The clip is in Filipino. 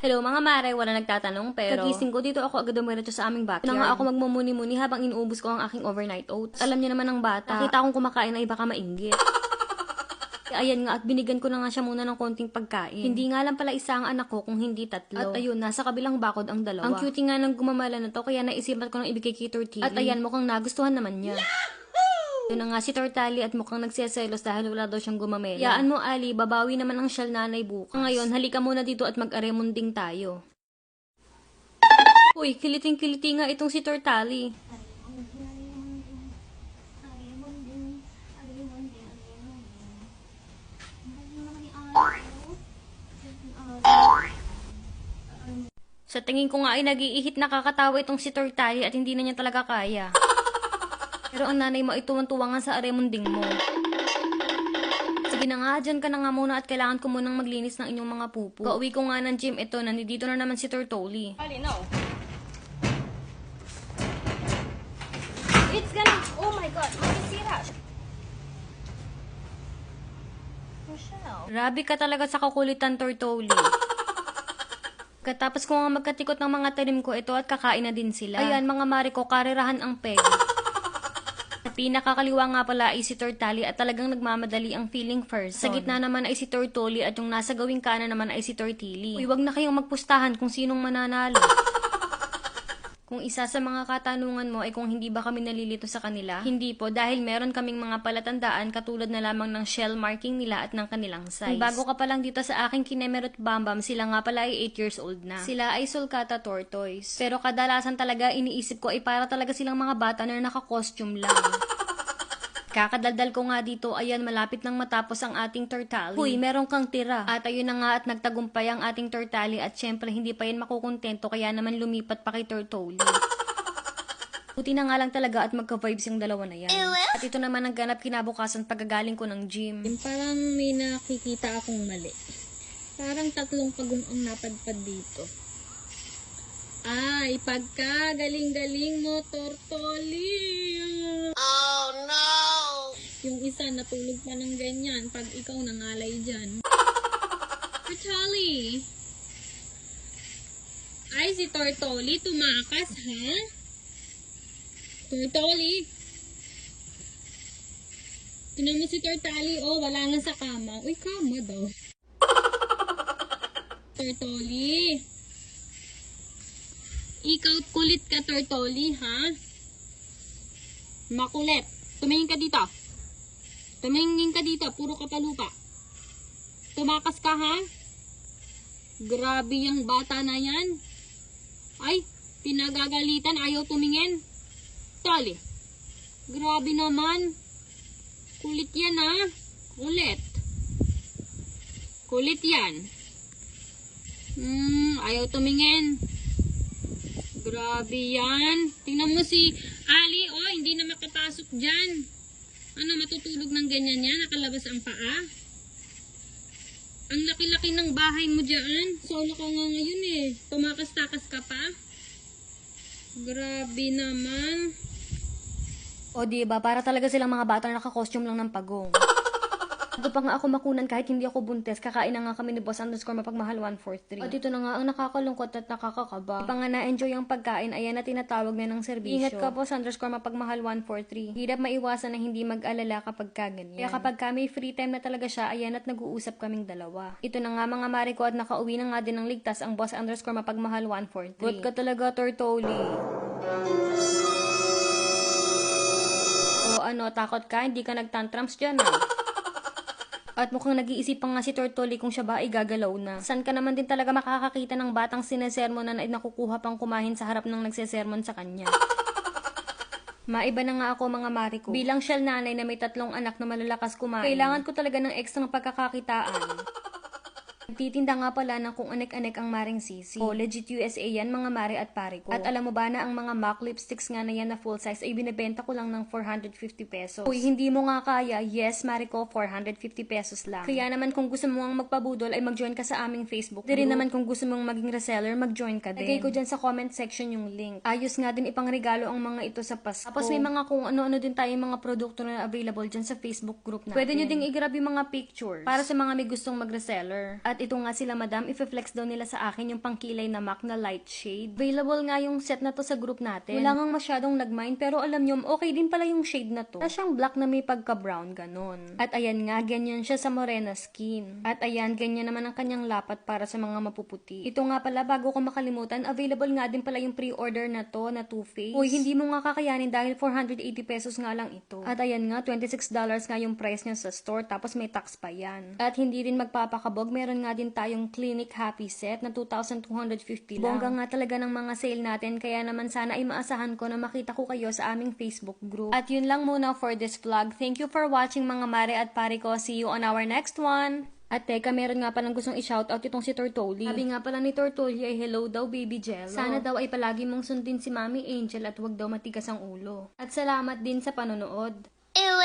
Hello mga mare, wala nagtatanong pero kagising ko dito ako agad dumiretso sa aming backyard. Na nga ako magmumuni-muni habang inuubos ko ang aking overnight oats. Alam niyo naman ng bata, nakita akong kumakain ay baka mainggit. Ayan nga at binigyan ko na nga siya muna ng konting pagkain. Hindi nga lang pala isa ang anak ko kung hindi tatlo. At ayun, nasa kabilang bakod ang dalawa. Ang cute nga ng gumamala na to kaya naisipan ko nang ibigay kay Tortilla. At ayan, mukhang nagustuhan naman niya. Yun na nga si Tortali at mukhang nagseselos dahil wala daw siyang gumamela. Yaan mo Ali, babawi naman ang shell nanay bukas. Ngayon, halika muna dito at mag-aremunding tayo. Uy, kiliting-kiliti nga itong si Tortali. Sa tingin ko nga ay nag-iihit nakakatawa itong si Tortali at hindi na niya talaga kaya. Pero ang nanay mo ay tuwang-tuwa nga sa aremunding mo. Sige na nga, dyan ka na nga muna at kailangan ko munang maglinis ng inyong mga pupo. Kauwi ko nga ng gym, ito, nandito na naman si Tortoli. No. It's gonna, oh my god, let me see that. Rochelle. Grabe ka talaga sa kakulitan, Tortoli. Katapos ko nga magkatikot ng mga talim ko ito at kakain na din sila. Ayan mga mare ko, karerahan ang peg. Sa pinakakaliwa nga pala ay si Tortali at talagang nagmamadali ang feeling first. Sa gitna naman ay si Tortoli at yung nasa gawing kanan naman ay si Tortili. Uy, wag na kayong magpustahan kung sinong mananalo. Kung isa sa mga katanungan mo ay kung hindi ba kami nalilito sa kanila, hindi po dahil meron kaming mga palatandaan katulad na lamang ng shell marking nila at ng kanilang size. Kung bago ka pa lang dito sa aking Kinemerut Bambam, sila nga pala ay 8 years old na. Sila ay Sulcata Tortoise. Pero kadalasan talaga iniisip ko ay para talaga silang mga bata na naka-costume lang. Kakadaldal ko nga dito, ayan malapit nang matapos ang ating Tortali. Huy, meron kang tira. At ayun na nga at nagtagumpay ang ating Tortali at syempre hindi pa yan makukontento kaya naman lumipat pa kay Tortoli. Buti na nga lang talaga at magka-vibes yung dalawa na yan. At ito naman ang ganap kinabukasan pagkagaling ko ng gym. Parang may nakikita akong mali. Parang tatlong pagong ang napadpad dito. Ay, pagka galing-galing mo, Tortoli. Oh no! Yung isa natulog pa ng ganyan pag ikaw nangalay dyan. Tortoli! Ay, si Tortoli tumakas, ha? Tortoli! Tinan mo si Tortoli, oh, wala na sa kama. Uy, kama daw. Tortoli! Ikaw kulit ka, Tortoli, ha? Makulit. Tumingin ka dito. Tumingin ka dito. Puro ka palupa. Tumakas ka, ha? Grabe yung bata na yan. Ay, pinagagalitan. Ayaw tumingin. Tali. Grabe naman. Kulit yan, ha? Kulit. Kulit yan. Ayaw tumingin. Grabe yan. Tingnan mo si Ali, oh, hindi na makapasok dyan. Ano, matutulog ng ganyan yan? Nakalabas ang paa? Ang laki-laki ng bahay mo dyan. Solo ka nga ngayon eh. Tumakas-takas ka pa. Grabe naman. O diba, para talaga silang mga bata na naka-costume lang ng pagong. Bago pa nga ako makunan kahit hindi ako buntes, kakain na nga kami ni Boss _ Mapagmahal 143. At ito na nga ang nakakalungkot at nakakakaba. Di pa nga na-enjoy ang pagkain, ayan na tinatawag na ng serbisyo. Ingat ka Boss _ Mapagmahal 143. Hirap maiwasan na hindi mag-alala kapag kaganyan. Kaya kapag may free time na talaga siya, ayan at nag-uusap kaming dalawa. Ito na nga mga mare ko at nakauwi na nga din ng ligtas ang Boss _ Mapagmahal 143. Good ka talaga, Tortoli. O ano, takot ka? Hindi ka nagtantrums dyan At mukhang nag-iisip pa nga si Tortoli kung siya ba ay gagalaw na. San ka naman din talaga makakakita ng batang sinesermon na nakukuha pang kumain sa harap ng nagsesermon sa kanya. Maiba na nga ako mga mari ko. Bilang shell nanay na may 3 anak na malalakas kumain, kailangan ko talaga ng extra pagkakakitaan. Nagtitinda nga pala ng kung anek-anek ang Maring Sisi. O, legit USA yan mga mare at pare ko. At alam mo ba na ang mga MAC lipsticks nga na yan na full size ay binibenta ko lang ng 450 pesos. Uy, hindi mo nga kaya? Yes, mare ko, 450 pesos lang. Kaya naman kung gusto mo ang magpabudol ay mag-join ka sa aming Facebook group. Di rin naman kung gusto mong maging reseller, mag-join ka din. Lagay ko dyan sa comment section yung link. Ayos nga din ipangregalo ang mga ito sa Pasko. Tapos may mga kung ano-ano din tayo mga produkto na available dyan sa Facebook group natin. Pwede nyo ding i-grab yung mga pictures para sa mga may gustong mag-reseller. At At ito nga sila madam, i-flex daw nila sa akin yung pangkilay na MAC na light shade. Available nga yung set na to sa group natin. Wala ngang masyadong nag-mind, pero alam nyo, okay din pala yung shade na to. Tapos siyang black na may pagka-brown, ganon. At ayan nga, ganyan siya sa morena skin. At ayan, ganyan naman ang kanyang lapat para sa mga mapuputi. Ito nga pala, bago ko makalimutan, available nga din pala yung pre-order na to, na Too Faced. Uy, hindi mo nga kakayanin dahil 480 pesos nga lang ito. At ayan nga, $26 nga yung price niya sa store, tapos may tax pa yan. At hindi rin magpapakabog, meron nga din tayong Clinic Happy Set na 2,250 lang. Bongga nga talaga ng mga sale natin, kaya naman sana ay maasahan ko na makita ko kayo sa aming Facebook group. At yun lang muna for this vlog. Thank you for watching mga mare at pare ko. See you on our next one! At teka, meron nga palang gustong i-shoutout itong si Tortoli. Sabi nga pala ni Tortoli ay hello daw baby Jello. Sana daw ay palagi mong sundin si Mami Angel at wag daw matigas ang ulo. At salamat din sa panonood. Ew!